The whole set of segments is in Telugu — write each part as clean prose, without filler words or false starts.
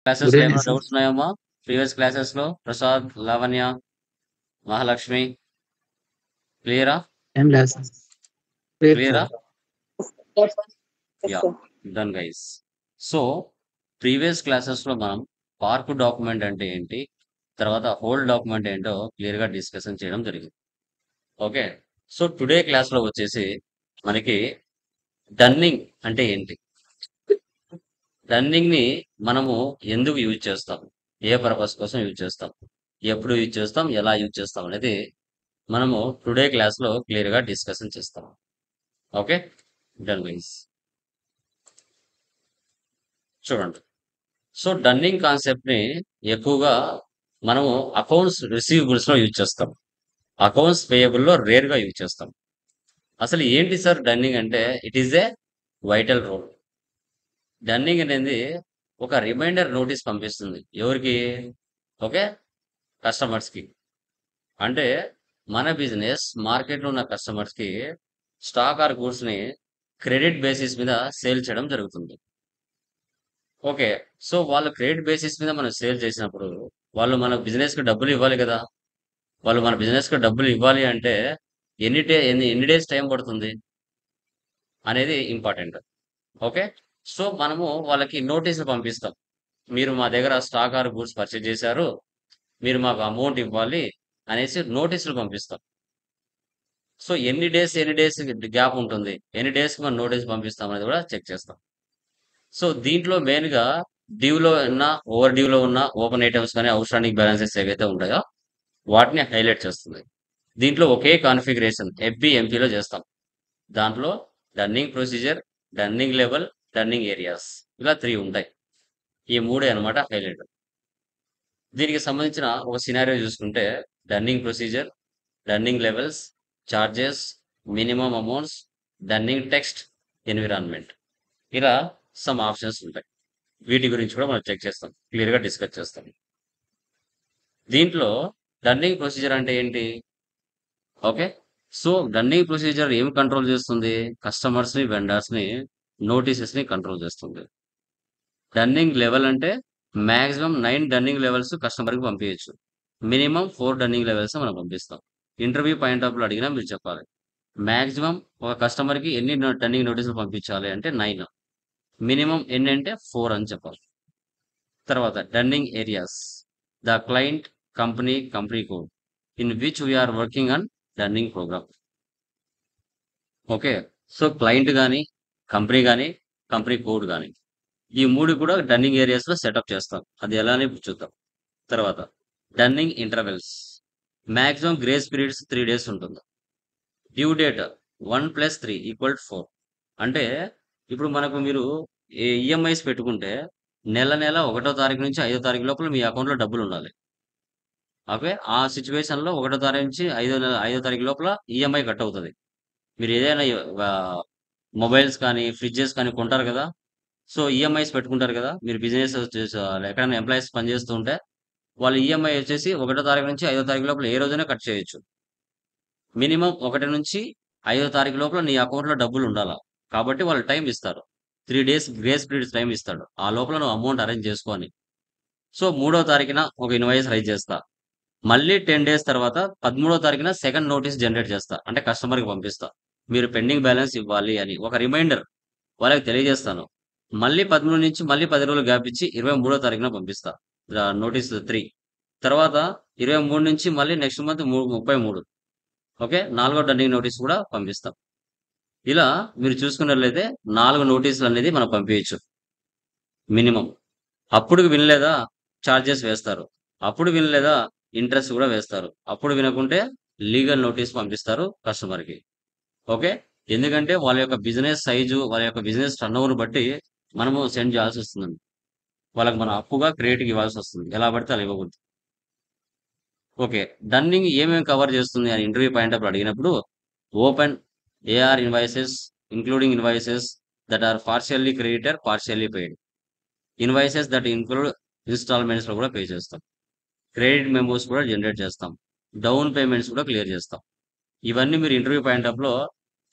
క్లాసెస్ గుడ్ లో ఈవినింగ్ ఏమైనా సార్. డౌట్స్ ఉన్నాయమ్మా? ప్రీవియస్ క్లాసెస్ లో ప్రసాద్, లావణ్య, మహాలక్ష్మి క్లియరా? ఏం లేదు సార్. క్లియర్ క్లియరా? Sir. Yes, sir. Yes, yeah, sir. Done guys. So previous classes లో మనం పార్క్ డాక్యుమెంట్ అంటే ఏంటి, తర్వాత హోల్ డాక్యుమెంట్ ఏంటో క్లియర్ గా డిస్కషన్ చేయడం జరిగింది. ఓకే. సో టుడే క్లాస్ లో వచ్చేసి మనకి డన్నింగ్ అంటే ఏంటి, డన్నింగ్ ని మనము ఎందుకు యూజ్ చేస్తాం, ఏ పర్పస్ కోసం యూజ్ చేస్తాం, ఎప్పుడు యూజ్ చేస్తాం, ఎలా యూజ్ చేస్తాం అనేది మనము టుడే క్లాస్ లో క్లియర్ గా డిస్కషన్ చేస్తాం. Okay, done guys. చూడండి. సో డన్నింగ్ కాన్సెప్ట్ ని ఎక్కువగా మనము అకౌంట్స్ రిసీవబుల్స్ లో యూజ్ చేస్తాం, అకౌంట్స్ పేయబుల్ లో రేర్ గా యూజ్ చేస్తాం. అసలు ఏంటి సార్ డన్నింగ్ అంటే? It is a vital role. Dunning అనేది ఒక రిమైండర్ నోటీస్ పంపిస్తుంది. ఎవరికి? ఓకే, కస్టమర్స్ కి. అంటే మన బిజినెస్ మార్కెట్ లో ఉన్న కస్టమర్స్ కి స్టాక్ ఆర్ గూడ్స్ ని క్రెడిట్ బేసిస్ మీద సేల్ చేయడం జరుగుతుంది. ఓకే. సో వాళ్ళు క్రెడిట్ బేసిస్ మీద మనం సేల్ చేసినప్పుడు వాళ్ళు మన బిజినెస్ కి డబ్బులు ఇవ్వాలి కదా. వాళ్ళు మన బిజినెస్ కి డబ్బులు ఇవ్వాలి అంటే ఎన్ని డేస్ టైం పడుతుంది అనేది ఇంపార్టెంట్. ఓకే. సో మనము వాళ్ళకి నోటీసులు పంపిస్తాం. మీరు మా దగ్గర స్టాక్ ఆర్ గూడ్స్ పర్చేజ్ చేశారు, మీరు మాకు అమౌంట్ ఇవ్వాలి అనేసి నోటీసులు పంపిస్తాం. సో ఎన్ని డేస్ గ్యాప్ ఉంటుంది, ఎన్ని డేస్ కి మనం నోటీస్ పంపిస్తాం అనేది కూడా చెక్ చేస్తాం. సో దీంట్లో మెయిన్ గా డ్యూలో ఉన్న, ఓవర్ డ్యూలో ఉన్న ఓపెన్ ఐటమ్స్ కానీ అవుట్ స్టాండింగ్ బ్యాలెన్సెస్ ఏవైతే ఉంటాయో వాటిని హైలైట్ చేస్తుంది. దీంట్లో ఒకే కాన్ఫిగరేషన్ ఎంపీలో చేస్తాం. దాంట్లో dunning procedure, dunning level, dunning areas, ఇలా 3 ఉంటాయి. ఈ మూడే అన్నమాట హైలైట్. దీనికి సంబంధించిన ఒక సినారియో చూసుకుంటే dunning procedure, dunning levels, charges, minimum amounts, dunning text, environment, ఇలా సమ్ ఆప్షన్స్ ఉంటాయి. వీటి గురించి కూడా మనం చెక్ చేస్తాం, క్లియర్ గా డిస్కస్ చేస్తాం. దీంట్లో డన్నింగ్ ప్రొసీజర్ అంటే ఏంటి? ఓకే. సో డన్నింగ్ ప్రొసీజర్ ఏం కంట్రోల్ చేస్తుంది? కస్టమర్స్ ని, వెండర్స్ ని, నోటీసెస్ ని కంట్రోల్ చేస్తుంది. డన్నింగ్ లెవెల్ అంటే మాక్సిమం 9 డన్నింగ్ లెవెల్స్ కస్టమర్ కి పంపించచ్చు, మినిమం 4 డన్నింగ్ లెవెల్స్ మనం పంపిస్తాం. ఇంటర్వ్యూ పాయింట్ ఆఫ్ లో అడిగినా మీరు చెప్పాలి మాక్సిమం ఒక కస్టమర్ కి ఎన్ని డన్నింగ్ నోటీసులు పంపించాలి అంటే 9, మినిమం ఎన్ని అంటే 4 అని చెప్పాలి. తర్వాత dunning areas, the client, company code in which we are working on dunning program. Okay. So client కానీ, కంపెనీ కానీ, కంపెనీ కోడ్ కానీ, ఈ 3 కూడా డన్నింగ్ ఏరియాస్ లో సెటప్ చేస్తాం. అది ఎలా అని చూద్దాం. తర్వాత dunning intervals, maximum grace periods 3 days ఉంటుంది. Due date 1+3=4. అంటే ఇప్పుడు మనకు మీరు ఈఎంఐస్ పెట్టుకుంటే నెల నెల 1వ తారీఖు నుంచి 5వ తారీఖు లోపల మీ అకౌంట్ లో డబ్బులు ఉండాలి. ఓకే. ఆ సిచ్యువేషన్ లో 1వ తారీఖు నుంచి 5వ తారీఖు లోపల ఈఎంఐ కట్ అవుతుంది. మీరు ఏదైనా మొబైల్స్ కానీ, ఫ్రిడ్జెస్ కానీ కొంటారు కదా. సో ఈఎంఐస్ పెట్టుకుంటారు కదా. మీరు బిజినెస్ ఎక్కడైనా ఎంప్లాయీస్ పనిచేస్తూ ఉంటే వాళ్ళు ఈఎంఐ వచ్చేసి 1వ తారీఖు నుంచి 5వ తారీఖు లోపల ఏ రోజైనా కట్ చేయొచ్చు. మినిమం 1 నుంచి 5వ తారీఖు లోపల నీ అకౌంట్ లో డబ్బులు ఉండాలా. కాబట్టి వాళ్ళు టైం ఇస్తారు, 3 డేస్ గ్రేస్ పీరియడ్ టైం ఇస్తాడు. ఆ లోపల నువ్వు అమౌంట్ అరేంజ్ చేసుకొని, సో 3వ తారీఖున ఒక ఇన్వాయిస్ రైజ్ చేస్తా. మళ్ళీ 10 డేస్ తర్వాత 13వ తారీఖున సెకండ్ నోటీస్ జనరేట్ చేస్తా, అంటే కస్టమర్ కి పంపిస్తా. మీరు పెండింగ్ బ్యాలెన్స్ ఇవ్వాలి అని ఒక రిమైండర్ వాళ్ళకి తెలియజేస్తాను. మళ్ళీ 13 నుంచి మళ్ళీ 10 రోజులు గ్యాప్ ఇచ్చి 23వ తారీఖున పంపిస్తా నోటీస్ 3. తర్వాత 23 నుంచి మళ్ళీ నెక్స్ట్ మంత్ 33. ఓకే, 4వ డన్నింగ్ నోటీస్ కూడా పంపిస్తాం. ఇలా మీరు చూసుకున్నట్లయితే 4 నోటీసులు అనేది మనం పంపించచ్చు మినిమం. అప్పుడు వినలేదా చార్జెస్ వేస్తారు, అప్పుడు వినలేదా ఇంట్రెస్ట్ కూడా వేస్తారు, అప్పుడు వినకుంటే లీగల్ నోటీస్ పంపిస్తారు కస్టమర్ కి. ఓకే. ఎందుకంటే వాళ్ళ యొక్క బిజినెస్ సైజు, వాళ్ళ యొక్క బిజినెస్ టర్న్ ఓవర్ బట్టి మనము సెండ్ చేయాల్సి వస్తుంది. వాళ్ళకి మనం అప్పుగా క్రెడిట్ ఇవ్వాల్సి వస్తుంది, ఎలా పడితే అలా ఇవ్వకూడదు. ఓకే. డన్నింగ్ ఏమేమి కవర్ చేస్తుంది అని ఇంటర్వ్యూ పాయింట్ ఆఫ్ అడిగినప్పుడు open AR invoices, including invoices that are partially credited, partially paid, invoices that include instalments లో కూడా పే చేస్తాం, క్రెడిట్ మెమోస్ కూడా జనరేట్ చేస్తాం, డౌన్ పేమెంట్స్ కూడా క్లియర్ చేస్తాం. ఇవన్నీ మీరు ఇంటర్వ్యూ పాయింట్ ఆఫ్ లో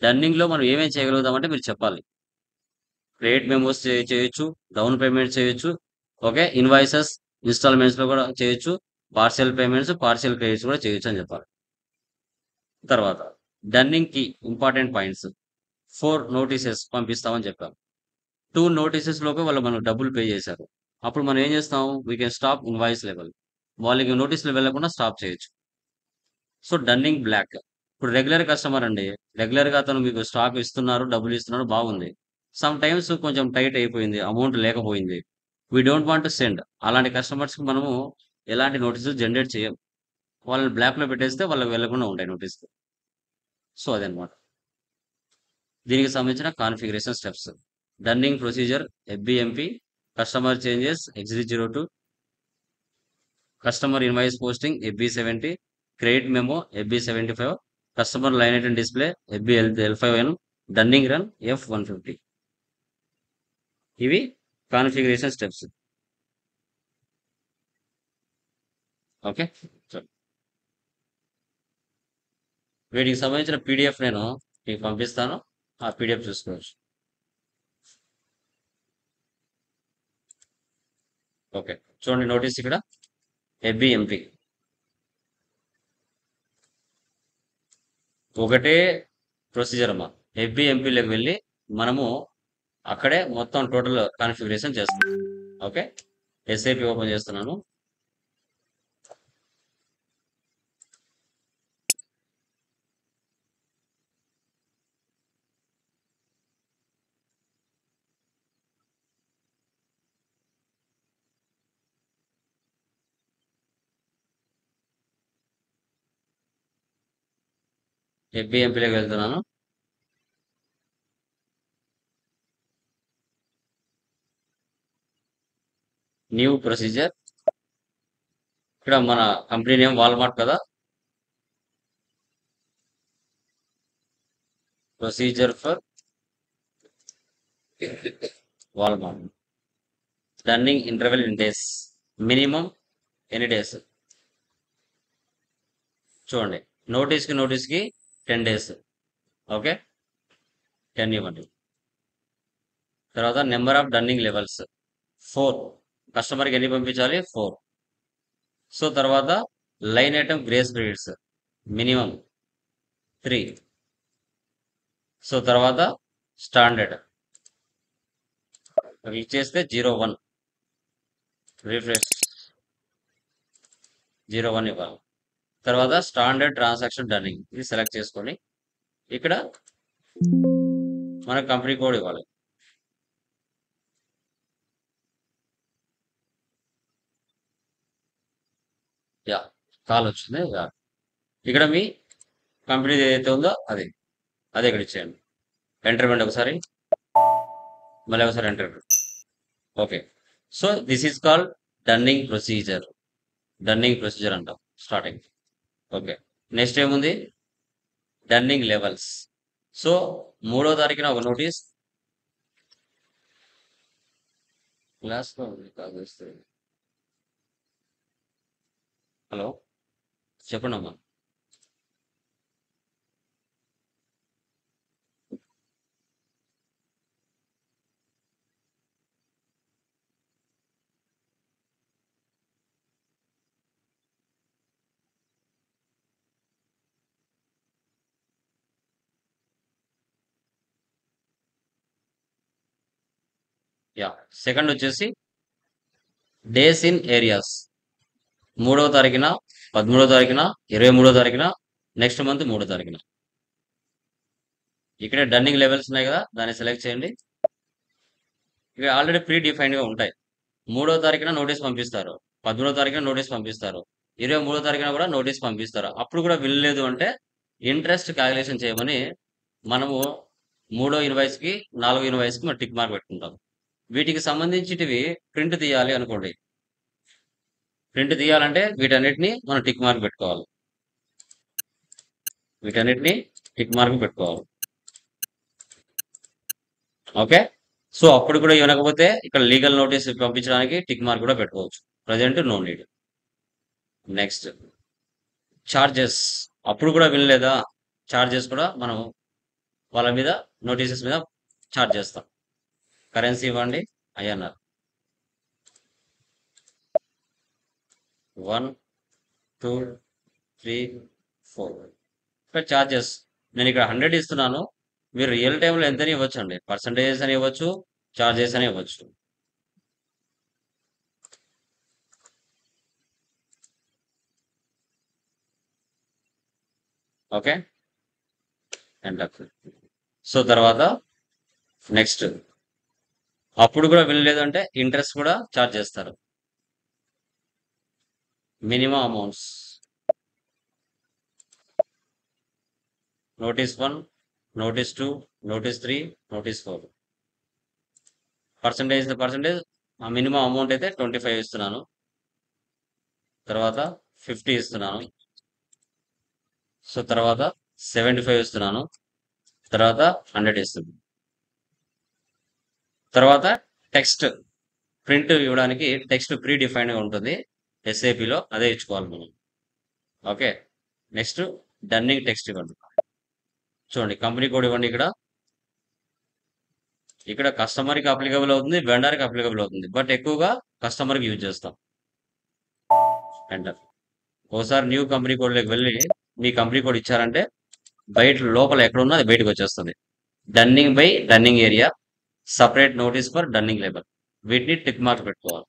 డన్నింగ్ లో మనం ఏమేమి చేయగలుగుతామంటే మీరు చెప్పాలి. క్రెడిట్ మెమోస్ చేయొచ్చు, డౌన్ పేమెంట్ చేయొచ్చు, ఓకే. ఇన్వాయిసెస్ ఇన్‌స్టాల్‌మెంట్స్ లో కూడా చేయొచ్చు. పార్షియల్ పేమెంట్స్, పార్షియల్ క్రెడిట్స్ కూడా చేయొచ్చు అని చెప్పాలి. తర్వాత డన్నింగ్ కి ఇంపార్టెంట్ పాయింట్స్ 4 నోటీసెస్ పంపిస్తామని చెప్పాం. 2 నోటీసెస్ లోపే వాళ్ళు మనకు డబ్బులు పే చేశారు. అప్పుడు మనం ఏం చేస్తాం? We can stop invoice level. వాళ్ళకి నోటీసులు వెళ్ళకుండా స్టాప్ చేయొచ్చు. So dunning block. ఇప్పుడు రెగ్యులర్ కస్టమర్ అండి. రెగ్యులర్ గా అతను మీకు స్టాక్ ఇస్తున్నారు, డబ్బులు ఇస్తున్నారు, బాగుంది. సమ్ టైమ్స్ కొంచెం టైట్ అయిపోయింది, అమౌంట్ లేకపోయింది. We don't want to send. అలాంటి కస్టమర్స్ కి మనము ఎలాంటి నోటీసులు జనరేట్ చేయం. వాళ్ళని బ్లాక్ లో పెట్టేస్తే వాళ్ళకి వెళ్ళకుండా ఉంటాయి నోటీసులు. సో అదనమాట. దీనికి సంబంధించిన configuration steps. Dunning procedure FBMP, customer changes XD02, customer invoice posting FB70, credit memo FB75, customer line item display FBL5N, dunning run F150. ఇవి కాన్ఫిగరేషన్ స్టెప్స్. ఓకే. వీటికి సంబంధించిన పీడిఎఫ్ నేను మీకు పంపిస్తాను. ఆ పీడిఎఫ్ చూసుకోవచ్చు. ఓకే. చూడండి నోటీస్ ఇక్కడ FBMP ఒకటే ప్రొసీజర్ అమ్మా. FBMPలోకి వెళ్ళి మనము అక్కడే మొత్తం టోటల్ కాన్ఫిగరేషన్ చేస్తాం. ఓకే. SAP ఓపెన్ చేస్తున్నాను. FBMPలోకి వెళ్తున్నాను. New procedure. ఇక్కడ మన కంపెనీ నేమ్ వాల్మార్ట్ కదా. Procedure for Walmart. Dunning interval in days. Minimum ఎన్ని డేస్ చూడండి. నోటీస్ కి 10 డేస్. ఓకే. 10 ఇవ్వండి. తర్వాత నెంబర్ ఆఫ్ డన్నింగ్ లెవెల్స్ 4. కస్టమర్కి ఎన్ని పంపించాలి? 4. సో తర్వాత line item grace credits minimum 3. So తర్వాత స్టాండర్డ్ క్లిక్ చేస్తే 01 రిఫ్రెష్ 01 ఇవ్వాలి. తర్వాత స్టాండర్డ్ ట్రాన్సాక్షన్ డన్నింగ్ ఇది సెలెక్ట్ చేసుకొని ఇక్కడ మన కంపెనీ కోడ్ ఇవ్వాలి. యా కాల్ వచ్చింది. యా ఇక్కడ మీ కంపెనీ ఏదైతే ఉందో అదే ఇక్కడ ఇచ్చేయండి. ఎంటర్ ఇవ్వండి ఒకసారి, మళ్ళీ ఒకసారి ఎంటర్ ఇవ్వండి. Okay. So this is called dunning procedure. Dunning procedure అంటాం స్టార్టింగ్. ఓకే. నెక్స్ట్ ఏముంది? Dunning levels. సో 3వ తారీఖున ఒక నోటీస్ క్లాస్లో ఉంది కాల్ చేస్తే. హలో చెప్పండి అమ్మా. యా సెకండ్ వచ్చేసి డేస్ ఇన్ ఏరియాస్. 3వ తారీఖున, 13వ తారీఖున, 23వ తారీఖున, నెక్స్ట్ మంత్ 3వ తారీఖున. ఇక్కడ డన్నింగ్ లెవెల్స్ ఉన్నాయి కదా, దాన్ని సెలెక్ట్ చేయండి. ఇక్కడ ఆల్రెడీ ప్రీ డిఫైన్డ్ గా ఉంటాయి. 3వ తారీఖున నోటీస్ పంపిస్తారు, 13వ తారీఖున నోటీస్ పంపిస్తారు, 23వ తారీఖున కూడా నోటీస్ పంపిస్తారు. అప్పుడు కూడా వెళ్ళలేదు అంటే ఇంట్రెస్ట్ క్యాలిక్యులేషన్ చేయమని మనము 3వ ఇన్వాయిస్ కి 4వ ఇన్వాయిస్ కి మనం టిక్ మార్క్ పెట్టుకుంటాం. వీటికి సంబంధించినవి ప్రింట్ తీయాలి అనుకోండి. ప్రింట్ తీయాలంటే వీటన్నిటిని మనం టిక్ మార్క్ పెట్టుకోవాలి. వీటన్నిటిని టిక్ మార్క్ పెట్టుకోవాలి. ఓకే. సో అప్పుడు కూడా ఇవ్వకపోతే ఇక్కడ లీగల్ నోటీస్ పంపించడానికి టిక్ మార్క్ కూడా పెట్టుకోవచ్చు. Present no need. Next charges. అప్పుడు కూడా వినలేదా? చార్జెస్ కూడా మనం వాళ్ళ మీద నోటీసెస్ మీద చార్జ్ చేస్తాం. కరెన్సీ ఇవ్వండి INR. 1 2 3 4 ఇక్కడ చార్జెస్ నేను ఇక్కడ 100 ఇస్తున్నాను. మీరు రియల్ టైంలో ఎంతని ఇవ్వచ్చు అండి. పర్సంటేజెస్ అని ఇవ్వచ్చు, చార్జెస్ అని ఇవ్వచ్చు. Okay, enter. సో తర్వాత నెక్స్ట్ అప్పుడు కూడా వెళ్ళలేదు అంటే ఇంట్రెస్ట్ కూడా చార్జ్ చేస్తారు. Minimum amounts notice 1, notice 2, notice 3, notice 4. Percentage ఆ మినిమం అమౌంట్ అయితే 25 ఇస్తున్నాను. తర్వాత 50 ఇస్తున్నాను. సో తర్వాత 75 ఇస్తున్నాను. తర్వాత 100 ఇస్తుంది. తర్వాత టెక్స్ట్ ప్రింట్ ఇవ్వడానికి టెక్స్ట్ ప్రీ డిఫైన్డ్గా ఉంటుంది ఎస్ఏపిలో, అదే ఇచ్చుకోవాలి మనం. ఓకే, నెక్స్ట్ డన్నింగ్ టెక్స్ట్ ఇవ్వండి. చూడండి కంపెనీ కోడ్ ఇవ్వండి. ఇక్కడ కస్టమర్కి అప్లికబుల్ అవుతుంది, వెండర్కి అప్లికబుల్ అవుతుంది, బట్ ఎక్కువగా కస్టమర్కి యూజ్ చేస్తాం. ఎంటర్. ఒకసారి న్యూ కంపెనీ కోడ్లోకి వెళ్ళి మీ కంపెనీ కోడ్ ఇచ్చారంటే బయట లోపల ఎక్కడ ఉన్నా అది బయటకు వచ్చేస్తుంది. Dunning by dunning area, separate notice for dunning labour, వీటిని టిక్ మార్క్ పెట్టుకోవాలి.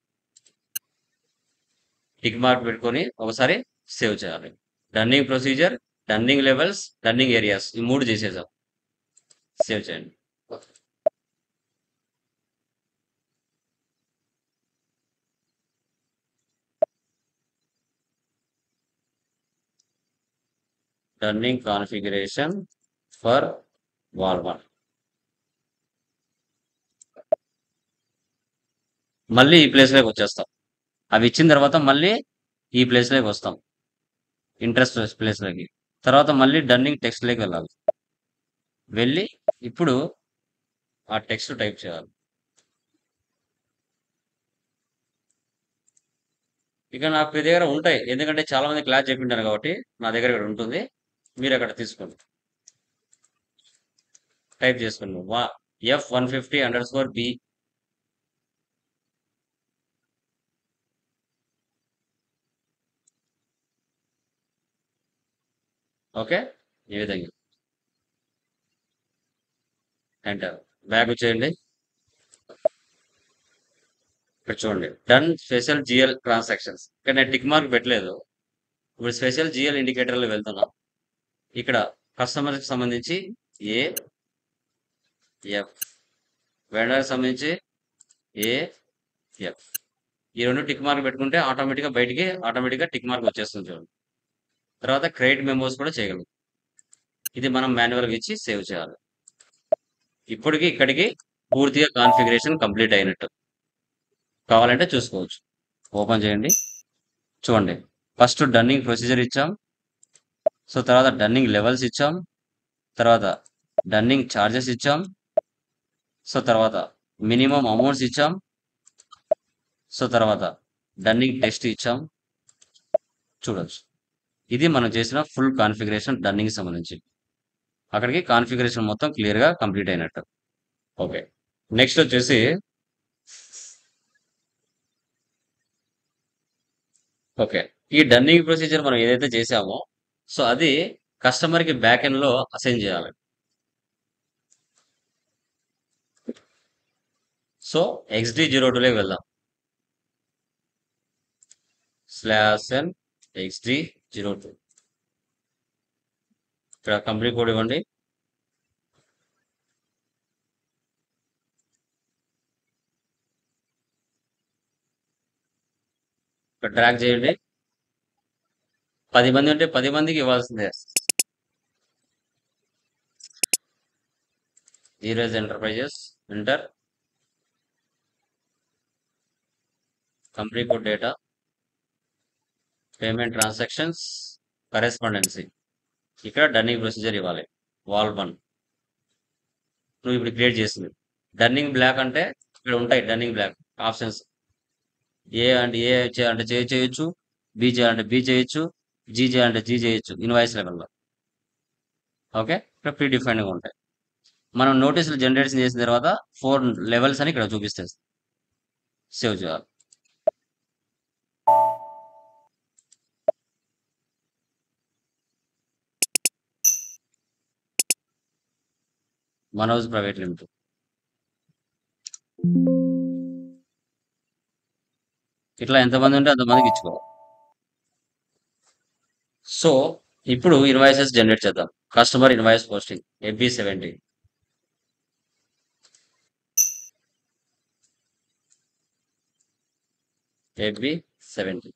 టిక్ మార్క్ పెట్టుకొని ఒకసారి సేవ్ చేయాలి. Dunning procedure, dunning levels, dunning areas, ఈ 3 చేసేసాం. సేవ్ చేయండి. Dunning configuration for Walmart. మళ్ళీ ఈ ప్లేస్లోకి వచ్చేస్తాం. అవి ఇచ్చిన తర్వాత మళ్ళీ ఈ ప్లేస్లోకి వస్తాం, ఇంట్రెస్ట్ ప్లేస్లోకి. తర్వాత మళ్ళీ డన్నింగ్ టెక్స్ట్లోకి వెళ్ళాలి. వెళ్ళి ఇప్పుడు ఆ టెక్స్ట్ టైప్ చేయాలి. ఇక నాకు మీ దగ్గర ఉంటాయి, ఎందుకంటే చాలా మంది క్లాస్ చెప్పింటారు కాబట్టి నా దగ్గర ఇక్కడ ఉంటుంది. మీరు అక్కడ తీసుకోండి, టైప్ చేసుకోండి. F150_B. ఓకే, ఈ విధంగా ఎంటర్. బ్యాక్ వచ్చేయండి. ఇక్కడ చూడండి డన్ స్పెషల్ జిఎల్ ట్రాన్సాక్షన్స్. ఇక్కడ నేను టిక్ మార్క్ పెట్టలేదు. ఇప్పుడు స్పెషల్ జిఎల్ ఇండికేటర్లో వెళ్తున్నాం. ఇక్కడ కస్టమర్కి సంబంధించి AF, వెండర్కి సంబంధించి AF. ఈ 2 టిక్ మార్క్ పెట్టుకుంటే ఆటోమేటిక్గా టిక్ మార్క్ వచ్చేస్తుంది చూడండి. తర్వాత క్రెడిట్ మెమోస్ కూడా చేయగలం. ఇది మనం మాన్యువల్గా ఇచ్చి సేవ్ చేయాలి. ఇప్పటికి ఇక్కడికి పూర్తిగా కాన్ఫిగరేషన్ కంప్లీట్ అయినట్టు. కావాలంటే చూసుకోవచ్చు. ఓపెన్ చేయండి. చూడండి ఫస్ట్ డన్నింగ్ ప్రొసీజర్ ఇచ్చాం. సో తర్వాత డన్నింగ్ లెవెల్స్ ఇచ్చాం. తర్వాత డన్నింగ్ చార్జెస్ ఇచ్చాం. సో తర్వాత మినిమం అమౌంట్స్ ఇచ్చాం. సో తర్వాత డన్నింగ్ టెక్స్ట్ ఇచ్చాం. చూడొచ్చు, ఇది మనం చేసిన ఫుల్ కాన్ఫిగరేషన్ డన్నింగ్ సంబంధించి. అక్కడికి కాన్ఫిగరేషన్ మొత్తం క్లియర్గా కంప్లీట్ అయినట్టు. ఓకే, నెక్స్ట్ వచ్చేసి ఓకే, ఈ డన్నింగ్ ప్రొసీజర్ మనం ఏదైతే చేసామో సో అది కస్టమర్కి బ్యాక్ ఎండ్లో అసైన్ చేయాలి. సో XD02లోకి వెళ్దాం. /n XD02. ఇక్కడ కంపెనీ కోడ్ ఇవ్వండి. ఇక్కడ డ్రాగ్ చేయండి. 10 మంది ఉంటే 10 మందికి ఇవ్వాల్సిందే. Dheeraj enterprises, enter. Company code, data, payment transactions, correspondence. ఇక్కడ డన్నింగ్ ప్రొసీజర్ ఇవ్వాలి. వాల్1 నువ్వు ఇప్పుడు క్రియేట్ చేసింది. డన్నింగ్ బ్లాక్ అంటే ఇక్కడ ఉంటాయి డన్నింగ్ బ్లాక్ ఆప్షన్స్. ఏ అంటే చేయొచ్చు, బి చేయాలంటే బి చేయొచ్చు, జీ చేయాలంటే జీ చేయొచ్చు ఇన్వాయిస్ లెవెల్లో. ఓకే, ఇక్కడ ప్రీ డిఫైన్డ్గా ఉంటాయి. మనం నోటీసులు జనరేషన్ చేసిన తర్వాత 4 లెవెల్స్ అని ఇక్కడ చూపిస్తే సేవ్ చేయాలి. Manoj private limited. ఇట్లా ఎంతమంది ఉంటే అంతమందికి ఇచ్చుకోవాలి. సో ఇప్పుడు ఇన్వాయిసెస్ జనరేట్ చేద్దాం. Customer invoice posting FB70. FB70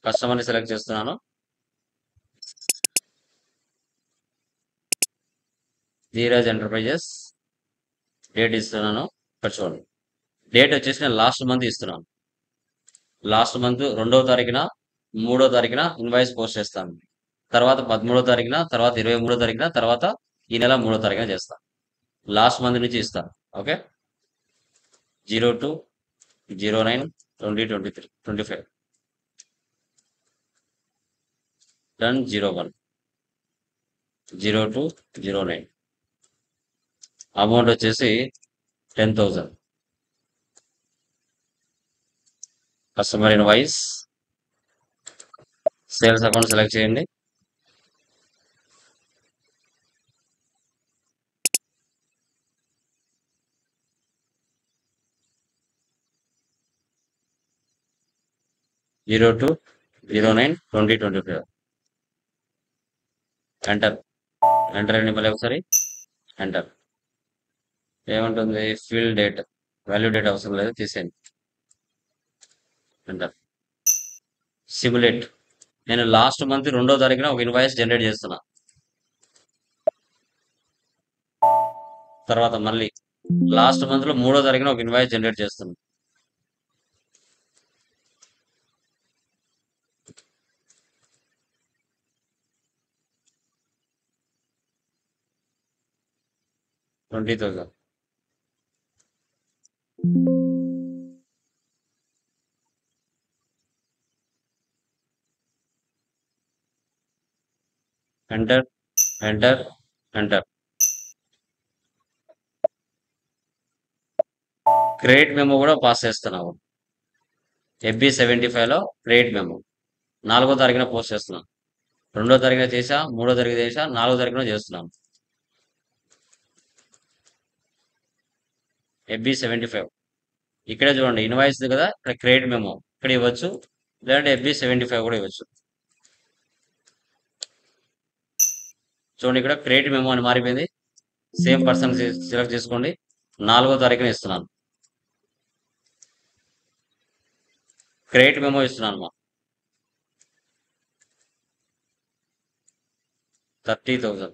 కస్టమర్ని సెలెక్ట్ చేస్తున్నాను. ధీరజ్ ఎంటర్ప్రైజెస్. డేట్ ఇస్తున్నాను. ఇక్కడ చూడండి, డేట్ వచ్చేసి నేను లాస్ట్ మంత్ ఇస్తున్నాను. లాస్ట్ మంత్ 2వ తారీఖున 3వ తారీఖున ఇన్వాయిస్ పోస్ట్ చేస్తాను. తర్వాత 13వ తారీఖున, తర్వాత 23వ తారీఖున, తర్వాత ఈ నెల 3వ తారీఖున చేస్తాను. లాస్ట్ మంత్ నుంచి ఇస్తాను. Okay, 02/09/2023 done. 01/02/09 అమౌంట్ వచ్చేసి 10,000. Customer invoice, sales account select చేయండి. Zero 02/09/2024 enter. ఎంటర్ అండి. మళ్ళీ ఒకసారి ఎంటర్. ఏముంటుంది? ఫీల్డ్ డేట్, వాల్యూ డేట్ అవసరం లేదు, తీసేయండి. ఎంటర్. సిమ్యులేట్. నేను లాస్ట్ మంత్ 2వ తారీఖున ఒక ఇన్వాయిస్ జనరేట్ చేస్తున్నా. తర్వాత మళ్ళీ లాస్ట్ మంత్ లో 3వ తారీఖున ఒక ఇన్వాయిస్ జనరేట్ చేస్తున్నా. $20,000. Enter. Enter. Enter. Credit memo కూడా పాస్ చేస్తున్నాము. FB75లో క్రెడిట్ మెమో 4వ తారీఖున పోస్ట్ చేస్తున్నాం. 2వ తారీఖున చేసా, 3వ తారీఖు చేసా, 4వ తారీఖున చేస్తున్నాం. FB75 ఇక్కడే చూడండి, ఇన్వాయిస్ కదా, ఇక్కడ క్రెడిట్ మెమో ఇక్కడ ఇవ్వచ్చు, లేదంటే FB75 కూడా ఇవ్వచ్చు. చూడండి, ఇక్కడ క్రెడిట్ మెమో అని మారిపోయింది. సేమ్ పర్సన్ సెలెక్ట్ చేసుకోండి. 4వ తారీఖున ఇస్తున్నాను. క్రెడిట్ మెమో ఇస్తున్నాను మా 30,000.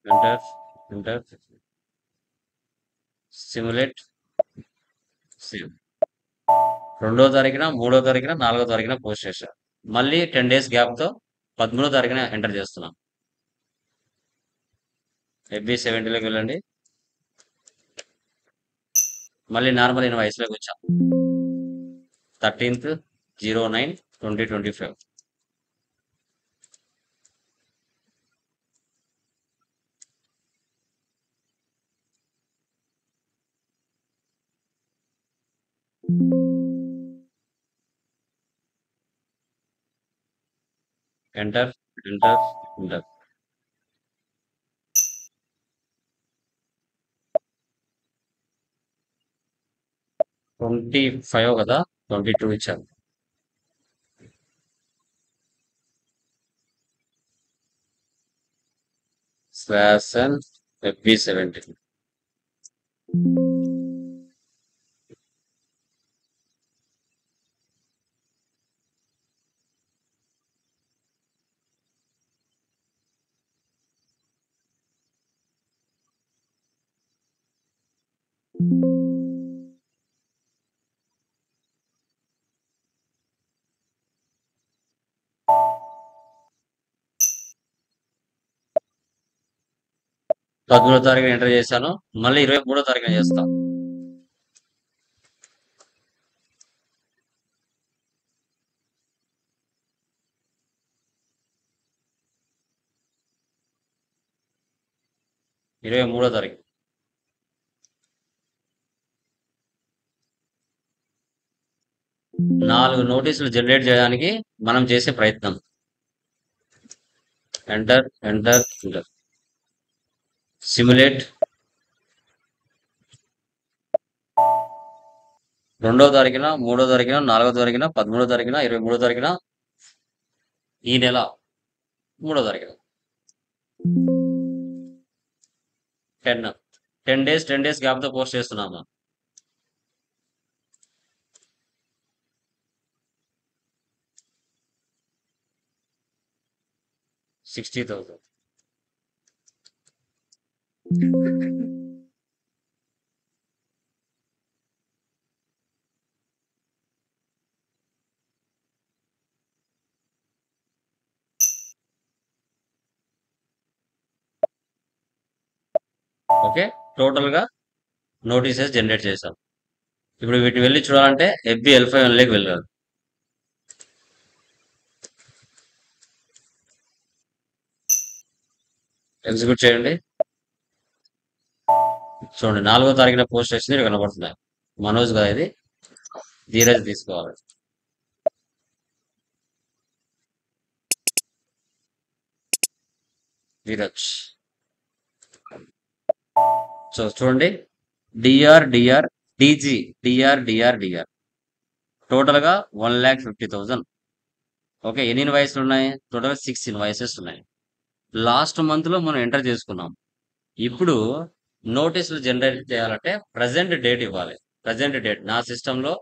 ఎంటర్. ఎంటర్. సిమ్యులేట్. సేవ్. 2వ తారీఖున, 3వ తారీఖున, 4వ తారీఖున పోస్ట్ చేశా. మళ్ళీ 10 days గ్యాప్ తో 13వ తారీఖున ఎంటర్ చేస్తున్నాం. FB70లోకి వెళ్ళండి. మళ్ళీ నార్మల్ ఇన్వాయిస్ లోకి వచ్చాం. 13/09/2025. ఎంటర్. ఎంటర్. ఎంటర్. 25 కదా, 22 ఇచ్చాను. /n FB70. పదమూడో తారీఖున ఎంటర్ చేశాను. మళ్ళీ 23వ తారీఖున చేస్తాం. ఇరవై మూడో తారీఖు 4 నోటీసులు జనరేట్ చేయడానికి మనం చేసే ప్రయత్నం. Enter enter enter. సిమ్యులేట్. 2వ తారీఖున, 3వ తారీఖున, 4వ తారీఖున, 13వ తారీఖున, 23వ తారీఖున, ఈ నెల 3వ తారీఖున 10 డేస్ గ్యాప్ తో పోస్ట్ చేస్తున్నాము. $60,000. ఓకే, టోటల్ గా నోటీసెస్ జనరేట్ చేశాం. ఇప్పుడు వీటిని వెళ్ళి చూడాలంటే FB L5 వెళ్ళాలి. ఎగ్జిక్యూట్ చేయండి. చూడండి 4వ తారీఖున పోస్ట్ చేసింది ఇక్కడ కనబడుతున్నాయి. మనోజ్ కదా ఇది, ధీరజ్ తీసుకోవాలి. ధీరజ్. సో చూడండి, డిఆర్ డిఆర్ డిజి డిఆర్ డిఆర్ డిఆర్ టోటల్ గా 1,50,000. ఓకే, ఎన్ని ఇన్వాయిస్లు ఉన్నాయి? టోటల్ 6 ఇన్వాయిసెస్ ఉన్నాయి. లాస్ట్ మంత్ లో మనం ఎంటర్ చేసుకున్నాం. ఇప్పుడు నోటీసులు జనరేట్ చేయాలంటే ప్రజెంట్ డేట్ ఇవ్వాలి. ప్రజెంట్ డేట్ నా సిస్టమ్ లో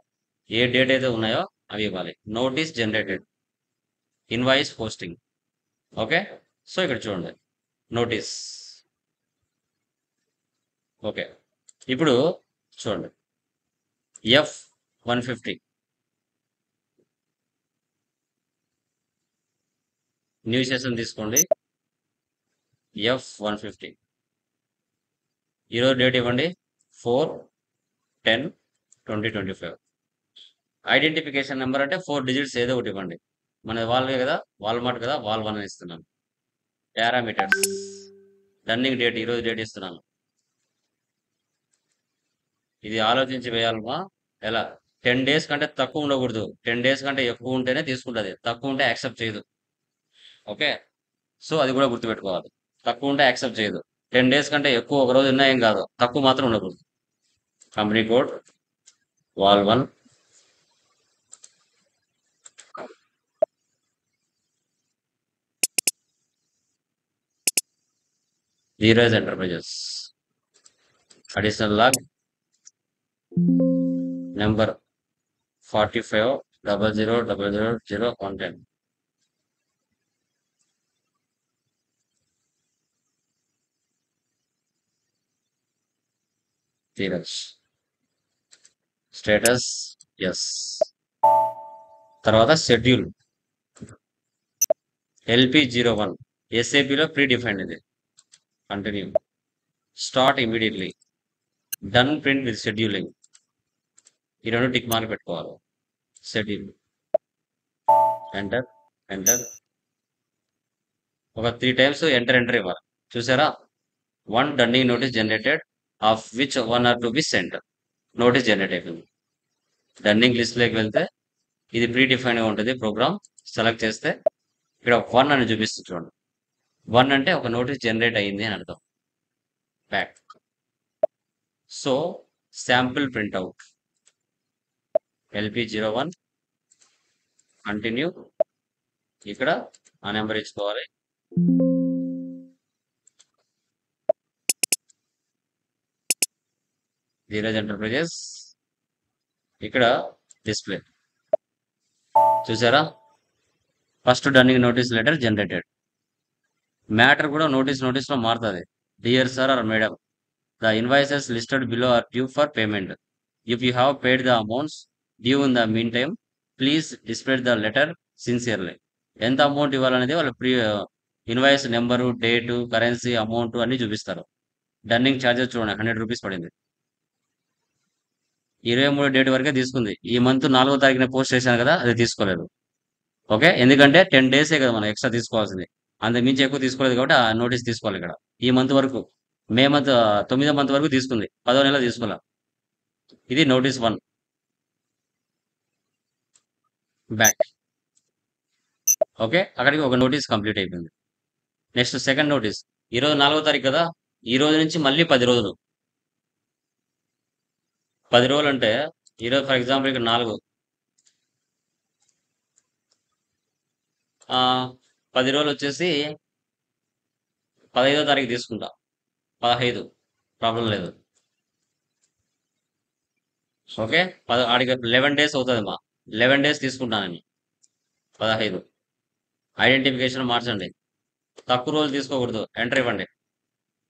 ఏ డేట్ అయితే ఉన్నాయో అవి ఇవ్వాలి. Notice generated, invoice posting. Okay, so ఇక్కడ చూడండి నోటీస్. ఓకే, ఇప్పుడు చూడండి F150 న్యూ సెషన్ తీసుకోండి. F150 ఈరోజు డేట్ ఇవ్వండి 4/10/2025. ఐడెంటిఫికేషన్ నెంబర్ అంటే 4 డిజిట్స్ ఏదో ఒకటి ఇవ్వండి. మన వాళ్ళే కదా, వాల్మార్ట్ కదా, వాల్1 అని ఇస్తున్నాను. పారామీటర్స్ రన్నింగ్ డేట్ ఈరోజు డేట్ ఇస్తున్నాను. ఇది ఆలోచించి వేయాలమ్మా. ఎలా? 10 డేస్ కంటే తక్కువ ఉండకూడదు. 10 డేస్ కంటే ఎక్కువ ఉంటేనే తీసుకుంటుంది, తక్కువ ఉంటే యాక్సెప్ట్ చేయదు. ఓకే, సో అది కూడా గుర్తుపెట్టుకోవాలి. తక్కువ ఉంటే యాక్సెప్ట్ చేయదు. 10 డేస్ కంటే ఎక్కువ ఒక రోజు ఉన్నా ఏం కాదు, తక్కువ మాత్రం ఉండకూడదు. కంపెనీ కోడ్ వాల్1 Dheeraj enterprises. Additional log number 4500000110. Dheeraj. Status S. తర్వాత షెడ్యూల్ LP01 SAPలో ప్రీ డిఫైన్డ్. ఇది continue. Start immediately. Done print with scheduling. ఈ రెండు టిక్ మార్క్ పెట్టుకోవాలి. షెడ్యూల్. Enter enter. ఒక 3 టైమ్స్ ఎంటర్ ఎంటర్ ఇవ్వాలి. చూసారా? 1 dunning notice generated of which 1 are to be sent. Notice generate అయిపోయింది. డన్నింగ్ లిస్ట్లోకి వెళ్తే ఇది ప్రీ డిఫైన్గా ఉంటుంది. ప్రోగ్రామ్ సెలెక్ట్ చేస్తే ఇక్కడ 1 అని చూపిస్తుంది. చూడండి, 1 అంటే ఒక నోటీస్ జనరేట్ అయ్యింది అని అర్థం. Back. So sample printout LP01 continue. ఇక్కడ ఆ నెంబర్ ఇచ్చుకోవాలి. ధీరజ్ ఎంటర్ప్రైజెస్. ఇక్కడ డిస్ప్లే చూసారా? First dunning notice letter generated. Matter కూడా నోటీస్ లో మారుతుంది. Dear sir or madam, the invoices listed below are due for payment. If you have paid the amounts due in the meantime please display the letter sincerely. ఎంత అమౌంట్ ఇవ్వాలనేది వాళ్ళు invoice number, date, currency, amount అన్ని చూపిస్తారు. డన్నింగ్ ఛార్జెస్ చూడండి 100 రూపీస్ పడింది. 23 డేట్ వరకే తీసుకుంది. ఈ మంత్ 4వ తారీఖున పోస్ట్ చేశాను కదా, అది తీసుకోలేదు. ఓకే, ఎందుకంటే 10 డేసే కదా మనం ఎక్స్ట్రా తీసుకోవాల్సింది. అంతకు మించి ఎక్కువ తీసుకోలేదు కాబట్టి ఆ నోటీస్ తీసుకోవాలి. ఇక్కడ ఈ మంత్ వరకు, మే మంత్ 9వ మంత్ వరకు తీసుకుంది, 10వ నెల తీసుకోలే. ఇది నోటీస్ 1. బ్యాక్. ఓకే, అక్కడికి ఒక నోటీస్ కంప్లీట్ అయిపోయింది. Next second notice. ఈరోజు 4వ తారీఖు కదా, ఈ రోజు నుంచి మళ్ళీ 10 రోజులు. 10 రోజులు అంటే ఈరోజు ఫర్ ఎగ్జాంపుల్ ఇక్కడ 4, 10 రోజులు వచ్చేసి 15వ తారీఖు తీసుకుంటా. 15 ప్రాబ్లం లేదు. ఓకే, ఆడికి 11 డేస్ అవుతుంది మా 11 డేస్ తీసుకుంటానని. 15 ఐడెంటిఫికేషన్ మార్చండి, తక్కువ రోజులు తీసుకోకూడదు, ఎంటర్ ఇవ్వండి.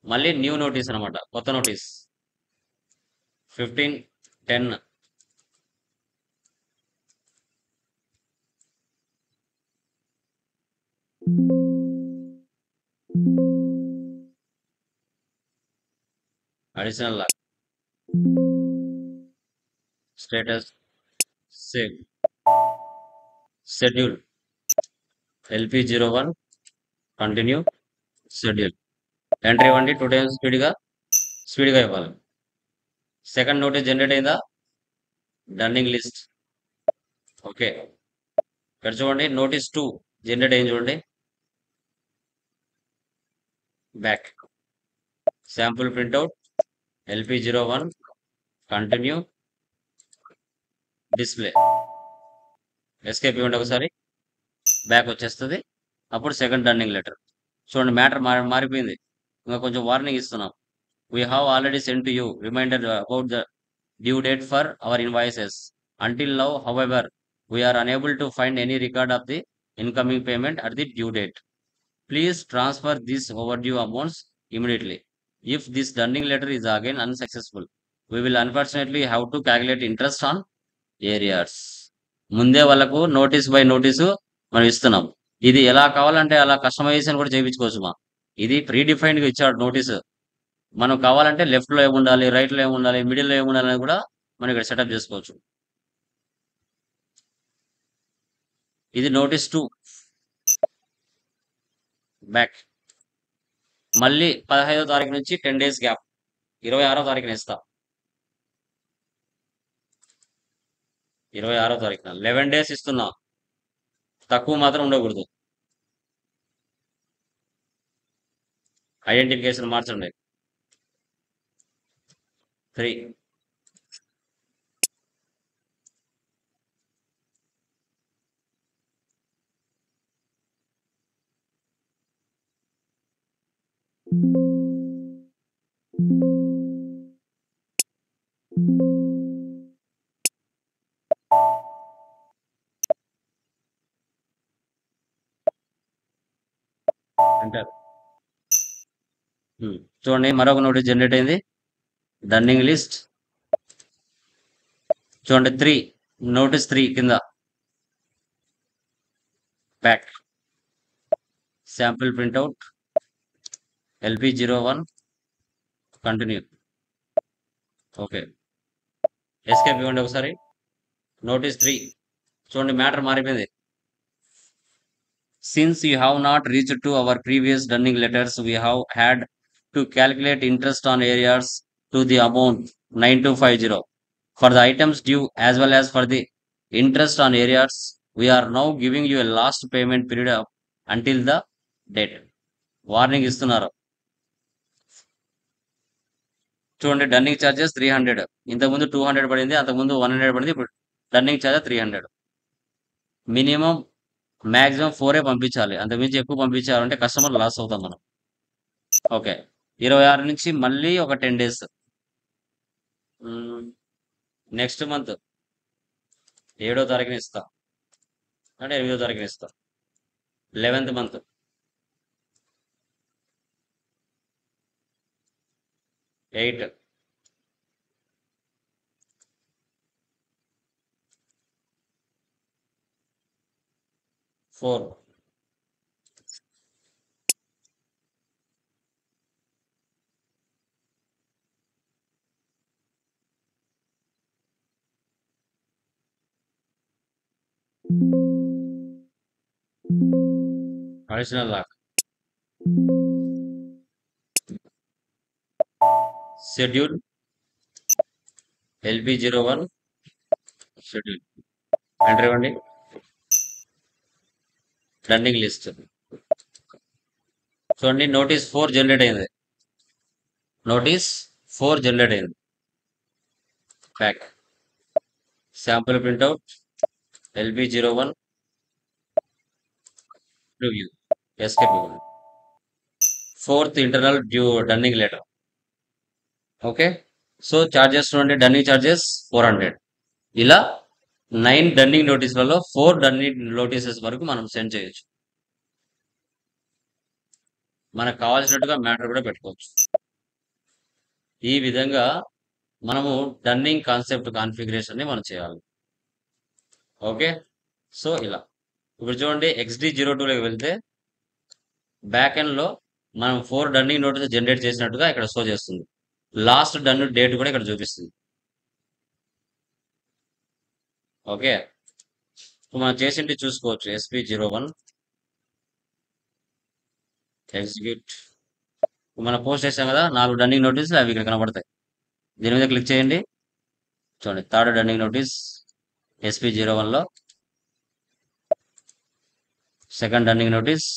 మళ్ళీ న్యూ నోటీస్ అనమాట, కొత్త notice 15/10. Additional lock status save schedule LP01 continue schedule enter ఇవ్వండి. 2 టైమ్స్ స్పీడ్గా ఇవ్వాలి. సెకండ్ నోటీస్ జనరేట్ అయిందా, డన్నింగ్ లిస్ట్. ఓకే, ఇక్కడ చూడండి నోటీస్ 2 జనరేట్ అయింది చూడండి. Back, sample printout LP01 continue display. Escape ఇవ్వండి ఒకసారి, బ్యాక్ వచ్చేస్తుంది. అప్పుడు సెకండ్ డన్నింగ్ లెటర్. చూడండి మ్యాటర్ మారిపోయింది. ఇంకా కొంచెం వార్నింగ్ ఇస్తున్నాం. We have already send to you reminder about the due date for our invoices. Until now, however, we are unable to find any record of the incoming payment at the due date. Please transfer these overdue amounts immediately. If this dunning letter is again unsuccessful, we will unfortunately have to calculate interest on arrears. ముందే వాళ్ళకు నోటీస్ బై నోటీసు మనం ఇస్తున్నాం. ఇది ఎలా కావాలంటే అలా కస్టమైజేషన్ కూడా చేయించుకోవచ్చు మా. ఇది ప్రీ డిఫైన్డ్గా ఇచ్చాడు నోటీసు. మనం కావాలంటే లెఫ్ట్లో ఏముండాలి, రైట్లో ఏముండాలి, మిడిల్లో ఏముండాలి అనేది కూడా మనం ఇక్కడ సెటప్ చేసుకోవచ్చు. ఇది నోటీస్ 2 బ్యాక్. మళ్ళీ 15వ తారీఖు నుంచి 10 డేస్ గ్యాప్, 26వ తారీఖున ఇస్తా. 26వ తారీఖున 11 డేస్ ఇస్తున్నా, తక్కువ మాత్రం ఉండకూడదు. ఐడెంటిఫికేషన్ మార్చండి 3. ఎంటర్. చూడండి మరొక నోటీస్ జనరేట్ అయింది, డన్నింగ్ లిస్ట్. చూడండి 3, నోటీస్ 3 కింద back, sample printout LP01 continue. Okay, escape ఇవ్వండి ఒకసారి. నోటీస్ 3 చూడండి మ్యాటర్ మారిపోయింది. Since you have not reached to our previous dunning letters, we have had to calculate interest on arrears to the amount 9250 for the items due as well as for the interest on arrears. We are now giving you a last payment period until the date. Warning ఇస్తున్నారు. చూడండి డన్నింగ్ ఛార్జెస్ 300, ఇంతకుముందు 200 పడింది, అంతకుముందు 100 పడింది, ఇప్పుడు డన్నింగ్ ఛార్జెస్ 300. మినిమం మ్యాక్సిమం 4 పంపించాలి, అంతకుమించి ఎక్కువ పంపించాలంటే కస్టమర్ లాస్ అవుతాం మనం. ఓకే, 26 నుంచి మళ్ళీ ఒక 10 డేస్. నెక్స్ట్ మంత్ 7వ తారీఖున ఇస్తా, అంటే 8వ తారీఖున ఇస్తా. 11th month 8. Four. Additional lock schedule LP01 schedule enter ఇవ్వండి. రన్నింగ్ లిస్ట్ చూడండి. నోటీస్ 4 జనరేట్ అయింది. నోటీస్ 4 జనరేట్ అయింది. Back sample printout LB01 preview escape ఇవ్వండి. 4th internal due dunning letter. Okay. So charges చూడండి. Dunning charges 400. ఇలా 9 డన్నింగ్ నోటీసులలో 4 డన్నింగ్ నోటీసెస్ వరకు మనం సెండ్ చేయొచ్చు. మనకు కావాల్సినట్టుగా మ్యాటర్ కూడా పెట్టుకోవచ్చు. ఈ విధంగా మనము డన్నింగ్ కాన్సెప్ట్ కాన్ఫిగరేషన్ ని మనం చేయాలి. ఓకే. సో ఇలా ఇప్పుడు చూడండి XD02లోకి వెళ్తే బ్యాక్ ఎండ్ లో మనం 4 డన్నింగ్ నోటీస్ జనరేట్ చేసినట్టుగా ఇక్కడ షో చేస్తుంది. లాస్ట్ డన్ డేట్ కూడా ఇక్కడ చూపిస్తుంది. ఓకే. మనం చేసింది చూసుకోవచ్చు. SP01 execute. మనం పోస్ట్ చేసాం కదా 4 డన్నింగ్ నోటీసులు, అవి ఇక్కడ కనబడతాయి. దీని మీద క్లిక్ చేయండి. చూడండి 3rd డన్నింగ్ నోటీస్ SP01 లో, 2nd dunning notice,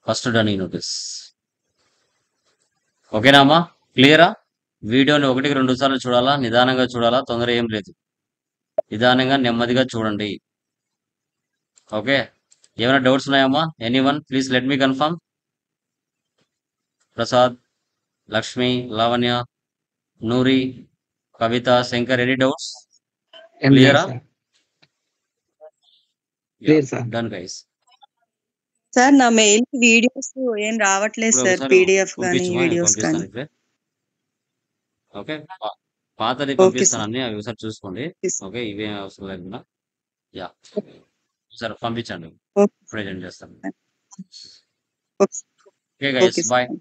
1st dunning notice. ఓకేనా అమ్మా? క్లియరా? వీడియోని 1కి 2 సార్లు చూడాలా, నిదానంగా చూడాలా, తొందర ఏం లేదు. నిదానంగా నెమ్మదిగా చూడండి. ఓకే. ఏమైనా డౌట్స్ ఉన్నాయమ్మా? Anyone please let me confirm. Prasad, Lakshmi, Lavanya, Noori, Kavitha, Shankar, any doubts? ఏం లేదు క్లియరా? Sir. Clear sir. Done guys. Sir నా మెయిల్ వీడియోస్ ఏం రావట్లేదు ఇప్పుడు సార్, ఒకసారి పీడిఎఫ్ కానీ పంపించమా, నేను వీడియోస్ పంపిస్తాను కానీ. ఇప్పుడే. ఓకే. పాతది ఓకే పంపిస్తాను సార్. అన్ని, అవి ఒకసారి చూసుకోండి. ఓకే. ఇవేం అవసరం లేకుండా యా ఒకసారి పంపించండి. ఓకే ప్రజెంట్ చేస్తాను. Okay okay guys, okay bye. Sir.